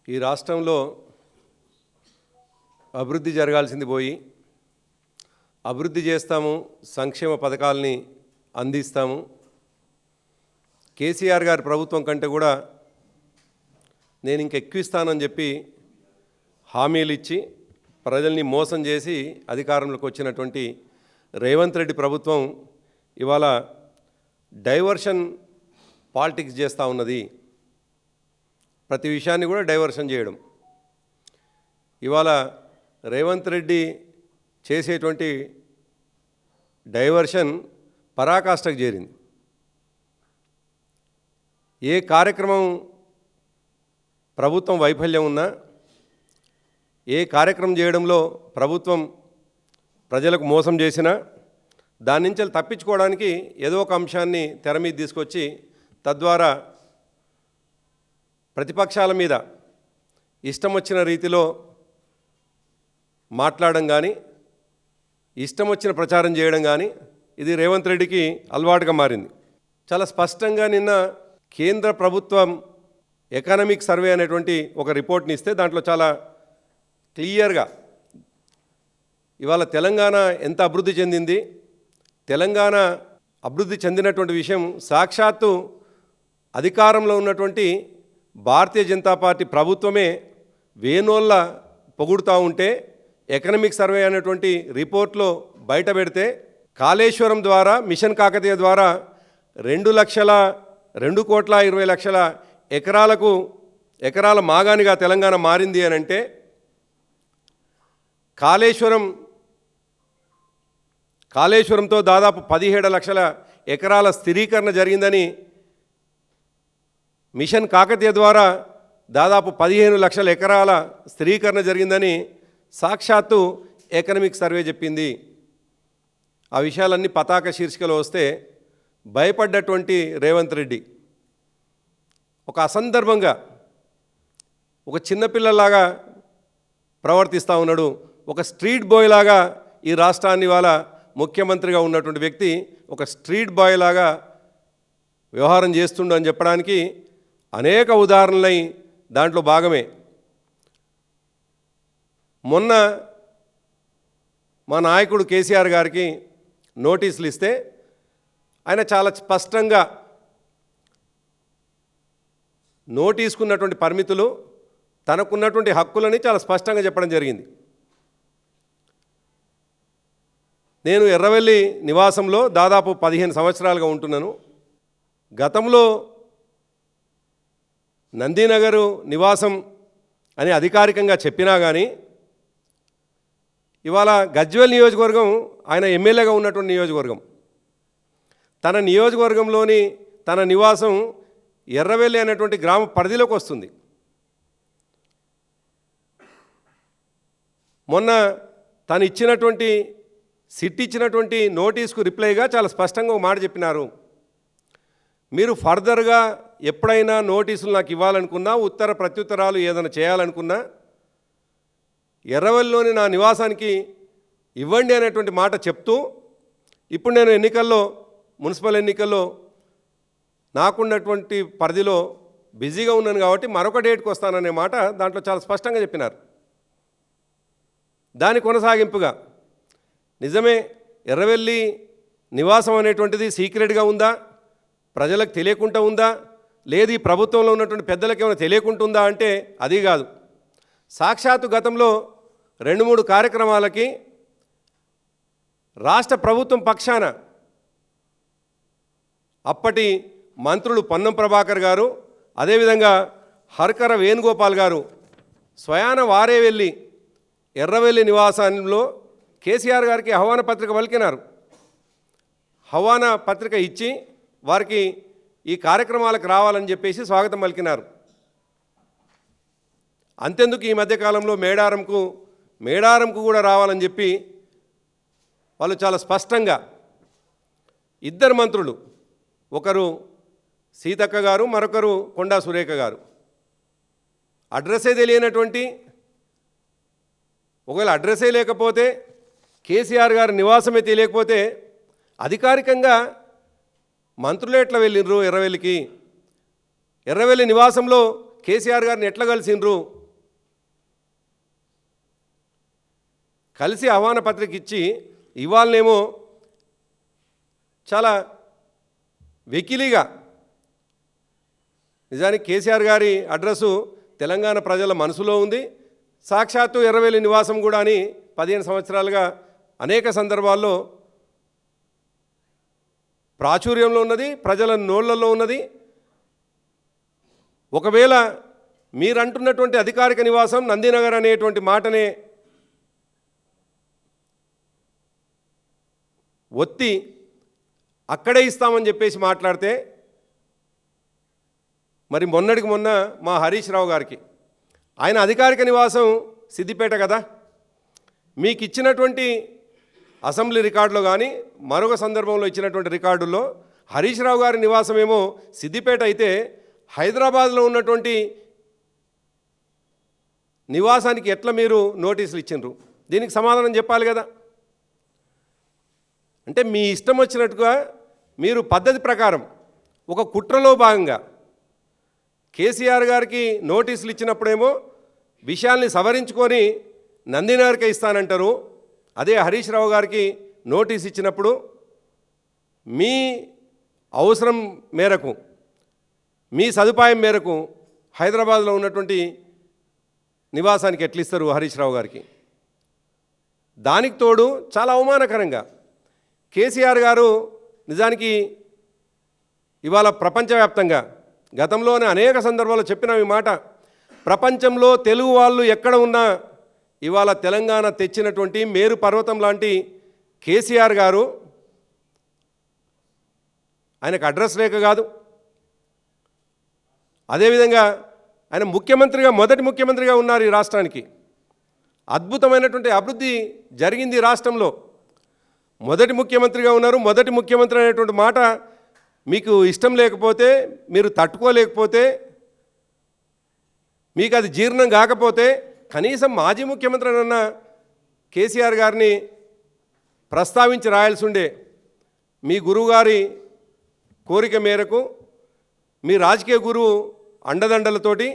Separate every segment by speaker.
Speaker 1: ఈ రాష్ట్రంలో అభివృద్ధి జరగాల్సింది పోయి అభివృద్ధి చేస్తాము, సంక్షేమ పథకాలని అందిస్తాము, కేసీఆర్ గారి ప్రభుత్వం కంటే కూడా నేను ఇంకెక్కువ ఇస్తానని చెప్పి హామీలు ఇచ్చి ప్రజల్ని మోసం చేసి అధికారంలోకి వచ్చినటువంటి రేవంత్ రెడ్డి ప్రభుత్వం ఇవాళ డైవర్షన్ పాలిటిక్స్ చేస్తూ ఉన్నది. ప్రతి విషయాన్ని కూడా డైవర్షన్ చేయడం. ఇవాళ రేవంత్ రెడ్డి చేసేటువంటి డైవర్షన్ పరాకాష్ఠకు చేరింది. ఏ కార్యక్రమం ప్రభుత్వం వైఫల్యం ఉన్నా, ఏ కార్యక్రమం చేయడంలో ప్రభుత్వం ప్రజలకు మోసం చేసినా దాని నుంచి తప్పించుకోవడానికి ఏదో ఒక అంశాన్ని తెర మీద తీసుకొచ్చి తద్వారా ప్రతిపక్షాల మీద ఇష్టం వచ్చిన రీతిలో మాట్లాడడం కానీ, ఇష్టం వచ్చిన ప్రచారం చేయడం కానీ ఇది రేవంత్ రెడ్డికి అలవాటుగా మారింది. చాలా స్పష్టంగా నిన్న కేంద్ర ప్రభుత్వం ఎకనామిక్ సర్వే అనేటువంటి ఒక రిపోర్ట్ని ఇస్తే దాంట్లో చాలా క్లియర్గా ఇవాళ తెలంగాణ ఎంత అభివృద్ధి చెందింది, తెలంగాణ అభివృద్ధి చెందినటువంటి విషయం సాక్షాత్తు అధికారంలో ఉన్నటువంటి భారతీయ జనతా పార్టీ ప్రభుత్వమే వేనోళ్ళ పొగుడుతూ ఉంటే ఎకనామిక్ సర్వే అనేటువంటి రిపోర్ట్లో బయట పెడితే కాళేశ్వరం ద్వారా, మిషన్ కాకతీయ ద్వారా 2,20,00,000 ఎకరాల మాగానిగా తెలంగాణ మారింది అని అంటే, కాళేశ్వరంతో దాదాపు 17 లక్షల ఎకరాల స్థిరీకరణ జరిగిందని, మిషన్ కాకతీయ ద్వారా దాదాపు 15 లక్షల ఎకరాల స్థిరీకరణ జరిగిందని సాక్షాత్తు ఎకనామిక్ సర్వే చెప్పింది. ఆ విషయాలన్నీ పతాక శీర్షికలో వస్తే భయపడ్డటువంటి రేవంత్ రెడ్డి ఒక అసందర్భంగా ఒక చిన్నపిల్లలాగా ప్రవర్తిస్తూ ఉన్నాడు. ఒక స్ట్రీట్ బాయ్ లాగా ఈ రాష్ట్రాన్ని వాళ్ళ ముఖ్యమంత్రిగా ఉన్నటువంటి వ్యక్తి ఒక స్ట్రీట్ బాయ్ లాగా వ్యవహారం చేస్తుండు అని చెప్పడానికి అనేక ఉదాహరణలై దాంట్లో భాగమే. మొన్న మా నాయకుడు కేసీఆర్ గారికి నోటీసులు ఇస్తే ఆయన చాలా స్పష్టంగా నోటీసుకున్నటువంటి పరిమితులు, తనకున్నటువంటి హక్కులని చాలా స్పష్టంగా చెప్పడం జరిగింది. నేను ఎర్రవెల్లి నివాసంలో దాదాపు 15 సంవత్సరాలుగా ఉంటున్నాను. గతంలో నందీనగరు నివాసం అని అధికారికంగా చెప్పినా కానీ ఇవాళ గజ్వేల్ నియోజకవర్గం ఆయన ఎమ్మెల్యేగా ఉన్నటువంటి నియోజకవర్గం. తన నియోజకవర్గంలోని తన నివాసం ఎర్రవెల్లి అనేటువంటి గ్రామ పరిధిలోకి వస్తుంది. మొన్న తను ఇచ్చినటువంటి సిట్ ఇచ్చినటువంటి నోటీస్కు రిప్లైగా చాలా స్పష్టంగా ఒక మాట చెప్పినారు. మీరు ఫర్దర్గా ఎప్పుడైనా నోటీసులు నాకు ఇవ్వాలనుకున్నా, ఉత్తర ప్రత్యుత్తరాలు ఏదైనా చేయాలనుకున్నా ఎర్రవెల్లిలోని నా నివాసానికి ఇవ్వండి అనేటువంటి మాట చెప్తూ, ఇప్పుడు నేను మున్సిపల్ ఎన్నికల్లో నాకున్నటువంటి పరిధిలో బిజీగా ఉన్నాను కాబట్టి మరొక డేట్కి వస్తాననే మాట దాంట్లో చాలా స్పష్టంగా చెప్పినారు. దాని కొనసాగింపుగా నిజమే ఎర్రవెల్లి నివాసం అనేటువంటిది సీక్రెట్గా ఉందా, ప్రజలకు తెలియకుండా ఉందా, లేదు ఈ ప్రభుత్వంలో ఉన్నటువంటి పెద్దలకు ఏమైనా తెలియకుండా ఉందా అంటే అది కాదు. సాక్షాత్తు గతంలో 2-3 కార్యక్రమాలకి రాష్ట్ర ప్రభుత్వం పక్షాన అప్పటి మంత్రులు పొన్నం ప్రభాకర్ గారు, అదేవిధంగా హర్కర వేణుగోపాల్ గారు స్వయాన వారే వెళ్ళి ఎర్రవెల్లి నివాసంలో కేసీఆర్ గారికి ఆహ్వాన పత్రిక పలికినారు. ఆహ్వాన పత్రిక ఇచ్చి వారికి ఈ కార్యక్రమాలకు రావాలని చెప్పేసి స్వాగతం పలికినారు. అంతెందుకు ఈ మధ్యకాలంలో మేడారంకు కూడా రావాలని చెప్పి వాళ్ళు చాలా స్పష్టంగా ఇద్దరు మంత్రులు, ఒకరు సీతక్క గారు, మరొకరు కొండా సురేఖ గారు, అడ్రస్సే తెలియనటువంటి, ఒకవేళ అడ్రస్సే లేకపోతే కేసీఆర్ గారి నివాసమే తెలియకపోతే అధికారికంగా మంత్రులు ఎట్లా వెళ్ళినరు ఎర్రవెల్లికి? ఎర్రవెల్లి నివాసంలో కేసీఆర్ గారిని ఎట్లా కలిసినరు? కలిసి ఆహ్వాన పత్రిక ఇచ్చి ఇవాళనేమో చాలా వెకిలిగా, నిజానికి కేసీఆర్ గారి అడ్రస్సు తెలంగాణ ప్రజల మనసులో ఉంది, సాక్షాత్తు ఎర్రవెల్లి నివాసం కూడా అని 15 సంవత్సరాలుగా అనేక సందర్భాల్లో ప్రాచుర్యంలో ఉన్నది, ప్రజల నోళ్లలో ఉన్నది. ఒకవేళ మీరంటున్నటువంటి అధికారిక నివాసం నందినగర్ అనేటువంటి మాటనే ఒత్తి అక్కడే ఇస్తామని చెప్పేసి మాట్లాడితే, మరి మొన్నటికి మొన్న మా హరీష్ రావు గారికి ఆయన అధికారిక నివాసం సిద్దిపేట కదా, మీకు ఇచ్చినటువంటి అసెంబ్లీ రికార్డులో కానీ మరొక సందర్భంలో ఇచ్చినటువంటి రికార్డుల్లో హరీష్ రావు గారి నివాసం ఏమో సిద్దిపేట అయితే హైదరాబాద్లో ఉన్నటువంటి నివాసానికి ఎట్లా మీరు నోటీసులు ఇచ్చిండ్రు? దీనికి సమాధానం చెప్పాలి కదా. అంటే మీ ఇష్టం వచ్చినట్టుగా మీరు పద్ధతి ప్రకారం ఒక కుట్రలో భాగంగా కేసీఆర్ గారికి నోటీసులు ఇచ్చినప్పుడేమో విషయాల్ని సవరించుకొని నందినగర్కే ఇస్తానంటారు. అదే హరీష్ రావు గారికి నోటీస్ ఇచ్చినప్పుడు మీ అవసరం మేరకు, మీ సదుపాయం మేరకు హైదరాబాద్లో ఉన్నటువంటి నివాసానికి ఎట్లిస్తారు హరీష్ రావు గారికి? దానికి తోడు చాలా అవమానకరంగా కేసీఆర్ గారు నిజానికి ఇవాళ ప్రపంచవ్యాప్తంగా, గతంలోనే అనేక సందర్భాల్లో చెప్పిన ఈ మాట, ప్రపంచంలో తెలుగు వాళ్ళు ఎక్కడ ఉన్నా ఇవాళ తెలంగాణ తెచ్చినటువంటి మేరు పర్వతం లాంటి కేసీఆర్ గారు, ఆయనకు అడ్రస్ లేక కాదు, అదేవిధంగా ఆయన ముఖ్యమంత్రిగా మొదటి ముఖ్యమంత్రిగా ఉన్నారు ఈ రాష్ట్రానికి. అద్భుతమైనటువంటి అభివృద్ధి జరిగింది రాష్ట్రంలో. మొదటి ముఖ్యమంత్రిగా ఉన్నారు. మొదటి ముఖ్యమంత్రి అనేటువంటి మాట మీకు ఇష్టం లేకపోతే, మీరు తట్టుకోలేకపోతే, మీకు అది జీర్ణం కాకపోతే కనీసం మాజీ ముఖ్యమంత్రి అన్న కేసీఆర్ గారిని ప్రస్తావించి రాయాల్సి ఉండే. మీ గురువుగారి కోరిక మేరకు, మీ రాజకీయ గురువు అండదండలతోటి,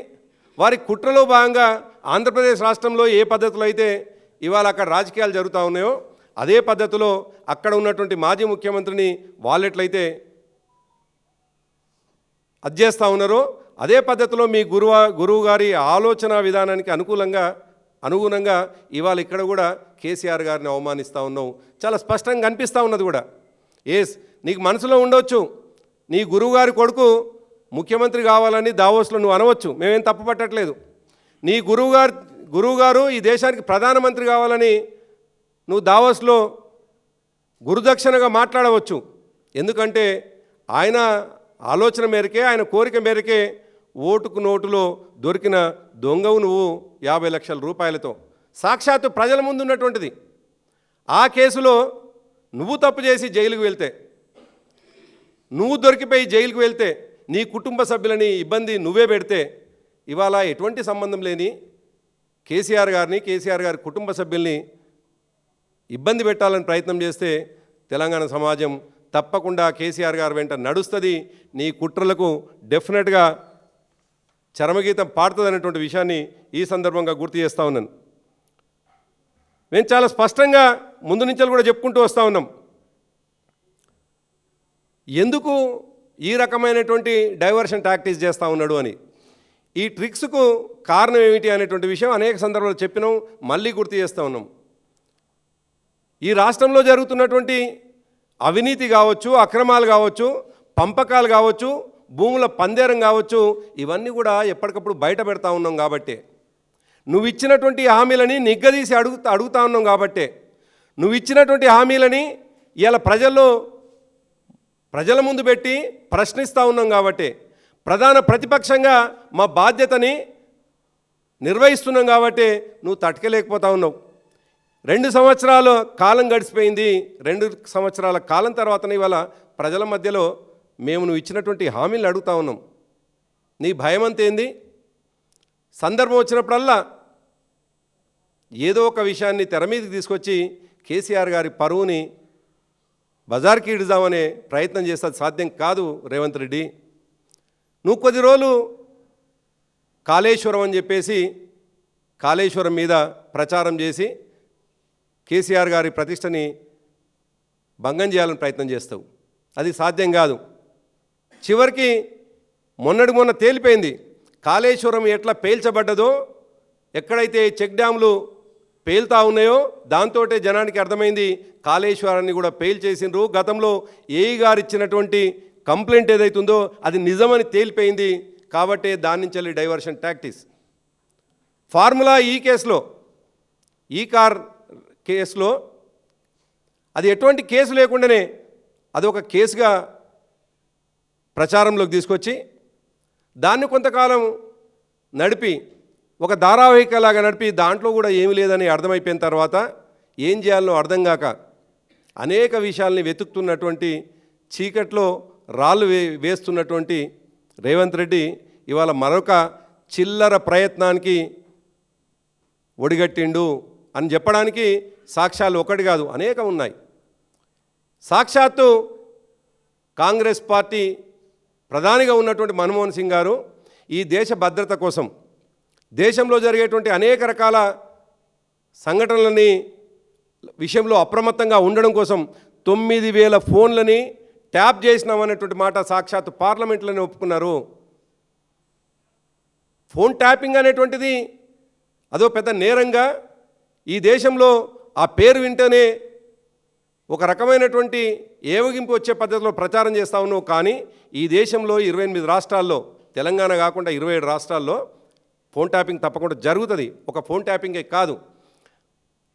Speaker 1: వారి కుట్రలో భాగంగా ఆంధ్రప్రదేశ్ రాష్ట్రంలో ఏ పద్ధతిలో అయితే ఇవాళ అక్కడ రాజకీయాలు జరుగుతూ ఉన్నాయో అదే పద్ధతిలో అక్కడ ఉన్నటువంటి మాజీ ముఖ్యమంత్రిని వాళ్ళెట్లయితే అది చేస్తూ ఉన్నారో అదే పద్ధతిలో మీ గురువు గారి ఆలోచన విధానానికి అనుగుణంగా ఇవాళ ఇక్కడ కూడా కేసీఆర్ గారిని అవమానిస్తూ ఉన్నావు. చాలా స్పష్టంగా కనిపిస్తూ ఉన్నది కూడా. నీకు మనసులో ఉండవచ్చు, నీ గురువుగారి కొడుకు ముఖ్యమంత్రి కావాలని దావోస్లో నువ్వు అనవచ్చు, మేమేం తప్పు పట్టట్లేదు. నీ గురువుగారు ఈ దేశానికి ప్రధానమంత్రి కావాలని నువ్వు దావోస్లో గురుదక్షిణగా మాట్లాడవచ్చు. ఎందుకంటే ఆయన ఆలోచన మేరకే, ఆయన కోరిక మేరకే ఓటుకు నోటులో దొరికిన దొంగవు నువ్వు 50 లక్షల రూపాయలతో. సాక్షాత్తు ప్రజల ముందు ఉన్నటువంటిది. ఆ కేసులో నువ్వు తప్పు చేసి జైలుకు వెళ్తే, నువ్వు దొరికిపోయి జైలుకు వెళ్తే, నీ కుటుంబ సభ్యులని ఇబ్బంది నువ్వే పెడితే, ఇవాళ ఎటువంటి సంబంధం లేని కేసీఆర్ గారి కుటుంబ సభ్యుల్ని ఇబ్బంది పెట్టాలని ప్రయత్నం చేస్తే తెలంగాణ సమాజం తప్పకుండా కేసీఆర్ గారు వెంట నడుస్తుంది. నీ కుట్రలకు డెఫినెట్గా చరమగీతం పాడుతుంది అనేటువంటి విషయాన్ని ఈ సందర్భంగా గుర్తు చేస్తూ ఉన్నాను. మేము చాలా స్పష్టంగా ముందు నుంచి కూడా చెప్పుకుంటూ వస్తూ ఉన్నాం, ఎందుకు ఈ రకమైనటువంటి డైవర్షన్ టాక్టిక్స్ చేస్తూ ఉన్నాడు అని. ఈ ట్రిక్స్కు కారణం ఏమిటి అనేటువంటి విషయం అనేక సందర్భాలు చెప్పినాం, మళ్ళీ గుర్తు చేస్తూ ఉన్నాం. ఈ రాష్ట్రంలో జరుగుతున్నటువంటి అవినీతి కావచ్చు, అక్రమాలు కావచ్చు, పంపకాలు కావచ్చు, భూముల పందేరం కావచ్చు, ఇవన్నీ కూడా ఎప్పటికప్పుడు బయట పెడతా ఉన్నాం కాబట్టే, నువ్వు ఇచ్చినటువంటి హామీలని నిగ్గదీసి అడుగుతా ఉన్నాం కాబట్టే, నువ్వు ఇచ్చినటువంటి హామీలని ఇలా ప్రజల ముందు పెట్టి ప్రశ్నిస్తూ ఉన్నాం కాబట్టే, ప్రధాన ప్రతిపక్షంగా మా బాధ్యతని నిర్వహిస్తున్నాం కాబట్టే నువ్వు తట్టుకోలేకపోతా ఉన్నావు. 2 సంవత్సరాల కాలం గడిచిపోయింది. 2 సంవత్సరాల కాలం తర్వాతనే ఇవాళ ప్రజల మధ్యలో మేము నువ్వు ఇచ్చినటువంటి హామీలు అడుగుతా ఉన్నాం. నీ భయం అంతేంది? సందర్భం వచ్చినప్పుడల్లా ఏదో ఒక విషయాన్ని తెర మీదకి తీసుకొచ్చి కేసీఆర్ గారి పరువుని బజార్కి ఇడుదామనే ప్రయత్నం చేస్తే సాధ్యం కాదు రేవంత్ రెడ్డి. నువ్వు కొద్ది రోజులు కాళేశ్వరం అని చెప్పేసి కాళేశ్వరం మీద ప్రచారం చేసి కేసీఆర్ గారి ప్రతిష్టని భంగం చేయాలని ప్రయత్నం చేస్తావు. అది సాధ్యం కాదు. చివరికి మొన్న తేలిపోయింది. కాళేశ్వరం ఎట్లా పేల్చబడ్డదో, ఎక్కడైతే చెక్ డ్యాములు పేలుతా ఉన్నాయో దాంతోటే జనానికి అర్థమైంది కాళేశ్వరాన్ని కూడా పేల్చేసిండ్రు. గతంలో ఏఈ గారు ఇచ్చినటువంటి కంప్లైంట్ ఏదైతుందో అది నిజమని తేలిపోయింది. కాబట్టి దాని నుంచి వెళ్ళి డైవర్షన్ టాక్టిక్స్. ఫార్ములా ఈ కేసులో, ఈ కార్ కేసులో అది ఎటువంటి కేసు లేకుండానే అదొక కేసుగా ప్రచారంలోకి తీసుకొచ్చి దాన్ని కొంతకాలం నడిపి ఒక ధారావాహికలాగా నడిపి దాంట్లో కూడా ఏమీ లేదని అర్థమైపోయిన తర్వాత ఏం చేయాలో అర్థం కాక అనేక విషయాల్ని వెతుకుతున్నటువంటి చీకట్లో రాళ్ళు వేస్తున్నటువంటి రేవంత్ రెడ్డి ఇవాళ మరొక చిల్లర ప్రయత్నానికి ఒడిగట్టిండు అని చెప్పడానికి సాక్ష్యాలు ఒకటి కాదు అనేకం ఉన్నాయి. సాక్షాత్తు కాంగ్రెస్ పార్టీ ప్రధానిగా ఉన్నటువంటి మన్మోహన్ సింగ్ గారు ఈ దేశ భద్రత కోసం, దేశంలో జరిగేటువంటి అనేక రకాల సంఘటనలని విషయంలో అప్రమత్తంగా ఉండడం కోసం 9,000 ఫోన్లని ట్యాప్ చేసినామనేటువంటి మాట సాక్షాత్తు పార్లమెంట్లోనే ఒప్పుకున్నారు. ఫోన్ ట్యాపింగ్ అనేటువంటిది అదో పెద్ద నేరంగా ఈ దేశంలో ఆ పేరు వింటేనే ఒక రకమైనటువంటి ఏవగింపు వచ్చే పద్ధతిలో ప్రచారం చేస్తూ ఉన్నావు. కానీ ఈ దేశంలో 28 రాష్ట్రాల్లో, తెలంగాణ కాకుండా 27 రాష్ట్రాల్లో ఫోన్ ట్యాపింగ్ తప్పకుండా జరుగుతుంది. ఒక ఫోన్ ట్యాపింగే కాదు,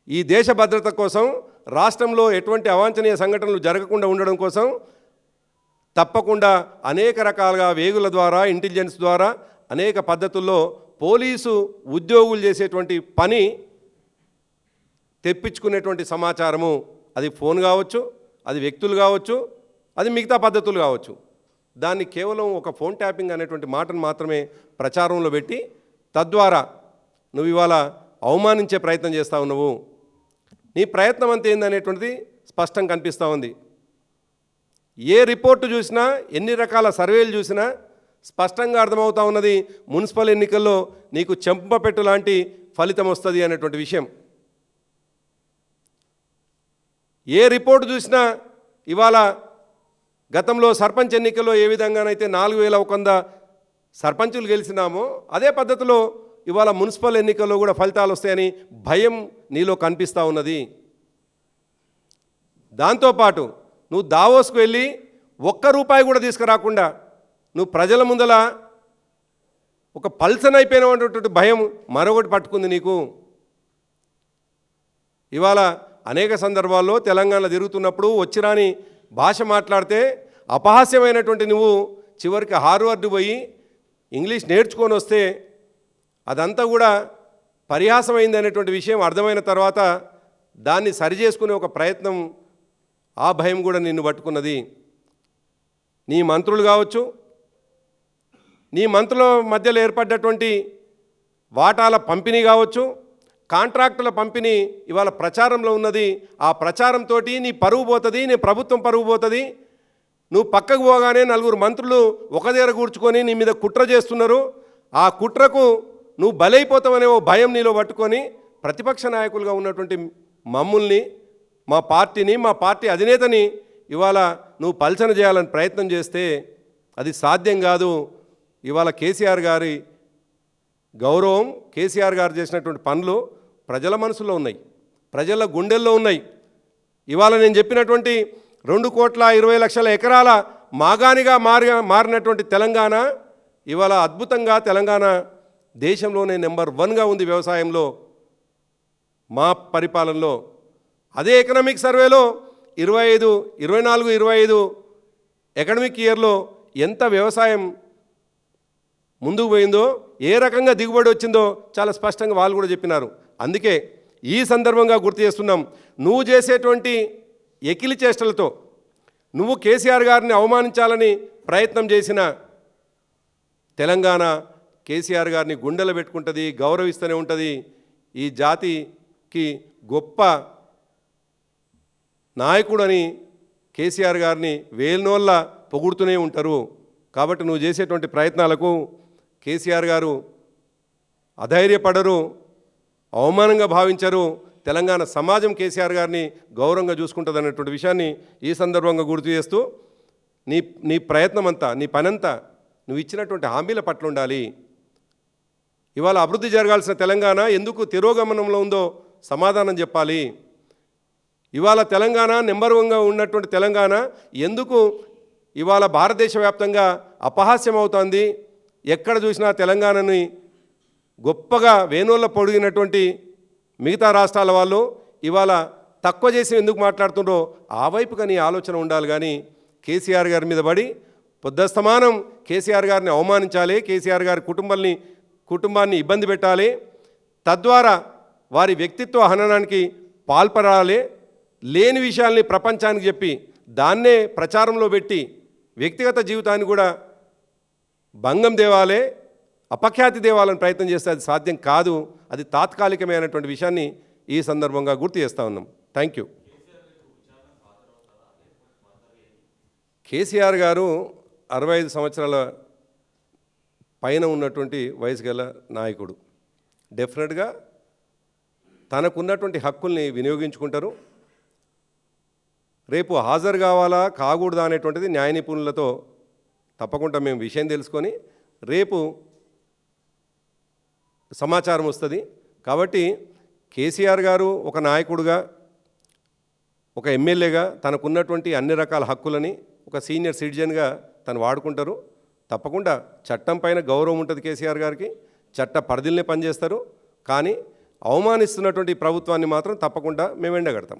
Speaker 1: ఈ దేశ భద్రత కోసం, రాష్ట్రంలో ఎటువంటి అవాంఛనీయ సంఘటనలు జరగకుండా ఉండడం కోసం తప్పకుండా అనేక రకాలుగా వేగుల ద్వారా, ఇంటెలిజెన్స్ ద్వారా, అనేక పద్ధతుల్లో పోలీసు ఉద్యోగులు చేసేటువంటి పని తెప్పించుకునేటువంటి సమాచారము, అది ఫోన్ కావచ్చు, అది వ్యక్తులు కావచ్చు, అది మిగతా పద్ధతులు కావచ్చు, దాన్ని కేవలం ఒక ఫోన్ ట్యాపింగ్ అనేటువంటి మాటను మాత్రమే ప్రచారంలో పెట్టి తద్వారా నువ్వు ఇవాళ అవమానించే ప్రయత్నం చేస్తూ ఉన్నావు. నీ ప్రయత్నం అంతా ఏందనేటువంటిది స్పష్టంగా కనిపిస్తూ ఉంది. ఏ రిపోర్టు చూసినా, ఎన్ని రకాల సర్వేలు చూసినా స్పష్టంగా అర్థమవుతూ ఉన్నది మున్సిపల్ ఎన్నికల్లో నీకు చెంపపెట్టు లాంటి ఫలితం వస్తుంది అనేటువంటి విషయం. ఏ రిపోర్టు చూసినా ఇవాళ గతంలో సర్పంచ్ ఎన్నికల్లో ఏ విధంగానైతే 4,100 సర్పంచులు గెలిచినామో అదే పద్ధతిలో ఇవాళ మున్సిపల్ ఎన్నికల్లో కూడా ఫలితాలు వస్తాయని భయం నీలో కనిపిస్తూ ఉన్నది. దాంతోపాటు నువ్వు దావోస్కు వెళ్ళి ₹1 కూడా తీసుకురాకుండా నువ్వు ప్రజల ముందల ఒక పల్సన్ అయిపోయినటువంటి భయం మరొకటి పట్టుకుంది నీకు. ఇవాళ అనేక సందర్భాల్లో తెలంగాణలో తిరుగుతున్నప్పుడు వచ్చిరాని భాష మాట్లాడితే అపహాస్యమైనటువంటి నువ్వు చివరికి హార్వర్డ్ పోయి ఇంగ్లీష్ నేర్చుకొని వస్తే అదంతా కూడా పరిహాసమైంది అనేటువంటి విషయం అర్థమైన తర్వాత దాన్ని సరిచేసుకునే ఒక ప్రయత్నం, ఆ భయం కూడా నిన్ను పట్టుకున్నది. నీ మంత్రులు కావచ్చు, నీ మంత్రుల మధ్యలో ఏర్పడ్డటువంటి వాటాల పంపిణీ కావచ్చు, కాంట్రాక్టుల పంపిణీ ఇవాళ ప్రచారంలో ఉన్నది. ఆ ప్రచారంతో నీ పరువు పోతుంది, నీ ప్రభుత్వం పరువు పోతుంది. నువ్వు పక్కకు పోగానే 4 మంత్రులు ఒక దగ్గర కూర్చుకొని నీ మీద కుట్ర చేస్తున్నారు. ఆ కుట్రకు నువ్వు బలైపోతావనే ఓ భయం నీలో పట్టుకొని ప్రతిపక్ష నాయకులుగా ఉన్నటువంటి మమ్ముల్ని, మా పార్టీని, మా పార్టీ అధినేతని ఇవాళ నువ్వు పల్చన చేయాలని ప్రయత్నం చేస్తే అది సాధ్యం కాదు. ఇవాళ కేసీఆర్ గారి గౌరవం, కేసీఆర్ గారు చేసినటువంటి పనులు ప్రజల మనసులో ఉన్నాయి, ప్రజల గుండెల్లో ఉన్నాయి. ఇవాళ నేను చెప్పినటువంటి 2,20,00,000 ఎకరాల మాగానిగా మారినటువంటి తెలంగాణ ఇవాళ అద్భుతంగా తెలంగాణ దేశంలోనే నెంబర్ 1గా ఉంది వ్యవసాయంలో, మా పరిపాలనలో. అదే ఎకనామిక్ సర్వేలో 24-25 ఎకనామిక్ ఇయర్లో ఎంత వ్యవసాయం ముందుకు పోయిందో, ఏ రకంగా దిగుబడి వచ్చిందో చాలా స్పష్టంగా వాళ్ళు కూడా చెప్పినారు. అందుకే ఈ సందర్భంగా గుర్తు చేస్తున్నాం, నువ్వు చేసేటువంటి ఎకిలి చేష్టలతో నువ్వు కేసీఆర్ గారిని అవమానించాలని ప్రయత్నం చేసిన తెలంగాణ కేసీఆర్ గారిని గుండెలో పెట్టుకుంటుంది, గౌరవిస్తూనే ఉంటుంది. ఈ జాతికి గొప్ప నాయకుడని కేసీఆర్ గారిని వేలనోళ్ళ పొగుడుతూనే ఉంటారు. కాబట్టి నువ్వు చేసేటువంటి ప్రయత్నాలకు కేసీఆర్ గారు అధైర్యపడరు, అవమానంగా భావించరు. తెలంగాణ సమాజం కేసీఆర్ గారిని గౌరవంగా చూసుకుంటుంది అనేటువంటి విషయాన్ని ఈ సందర్భంగా గుర్తు చేస్తూ నీ ప్రయత్నం అంతా, నీ పనంతా నువ్వు ఇచ్చినటువంటి హామీల పట్ల ఉండాలి. ఇవాళ అభివృద్ధి జరగాల్సిన తెలంగాణ ఎందుకు తిరోగమనంలో ఉందో సమాధానం చెప్పాలి. ఇవాళ తెలంగాణ నెంబర్ వన్గా ఉన్నటువంటి తెలంగాణ ఎందుకు ఇవాళ భారతదేశ వ్యాప్తంగా అపహాస్యం అవుతోంది. ఎక్కడ చూసినా తెలంగాణని గొప్పగా వేణోళ్ళ పొడిగినటువంటి మిగతా రాష్ట్రాల వాళ్ళు ఇవాళ తక్కువ చేసి ఎందుకు మాట్లాడుతుండ్రో ఆ వైపుగా నీ ఆలోచన ఉండాలి. కానీ కేసీఆర్ గారి మీద పడి పొద్దస్తమానం కేసీఆర్ గారిని అవమానించాలి, కేసీఆర్ గారి కుటుంబాన్ని ఇబ్బంది పెట్టాలి, తద్వారా వారి వ్యక్తిత్వ హననానికి పాల్పడాలి, లేని విషయాల్ని ప్రపంచానికి చెప్పి దాన్నే ప్రచారంలో పెట్టి వ్యక్తిగత జీవితాన్ని కూడా భంగం తేవాలే, అపఖ్యాతి తేవాలని ప్రయత్నం చేస్తే అది సాధ్యం కాదు. అది తాత్కాలికమైనటువంటి విషయాన్ని ఈ సందర్భంగా గుర్తు చేస్తూ ఉన్నాం. Thank you. కేసీఆర్ గారు 65 సంవత్సరాల పైన ఉన్నటువంటి వయసు గల నాయకుడు. డెఫినెట్గా తనకున్నటువంటి హక్కుల్ని వినియోగించుకుంటారు. రేపు హాజరు కావాలా కాకూడదా అనేటువంటిది న్యాయ నిపుణులతో తప్పకుండా మేము విషయం తెలుసుకొని రేపు సమాచారం వస్తుంది. కాబట్టి కేసీఆర్ గారు ఒక నాయకుడుగా, ఒక ఎమ్మెల్యేగా తనకున్నటువంటి అన్ని రకాల హక్కులని ఒక సీనియర్ సిటిజన్గా తను వాడుకుంటారు. తప్పకుండా చట్టం పైన గౌరవం ఉంటుంది కేసీఆర్ గారికి, చట్ట పరిధిల్ని పనిచేస్తారు. కానీ అవమానిస్తున్నటువంటి ప్రభుత్వాన్ని మాత్రం తప్పకుండా మేము ఎండగడతాం.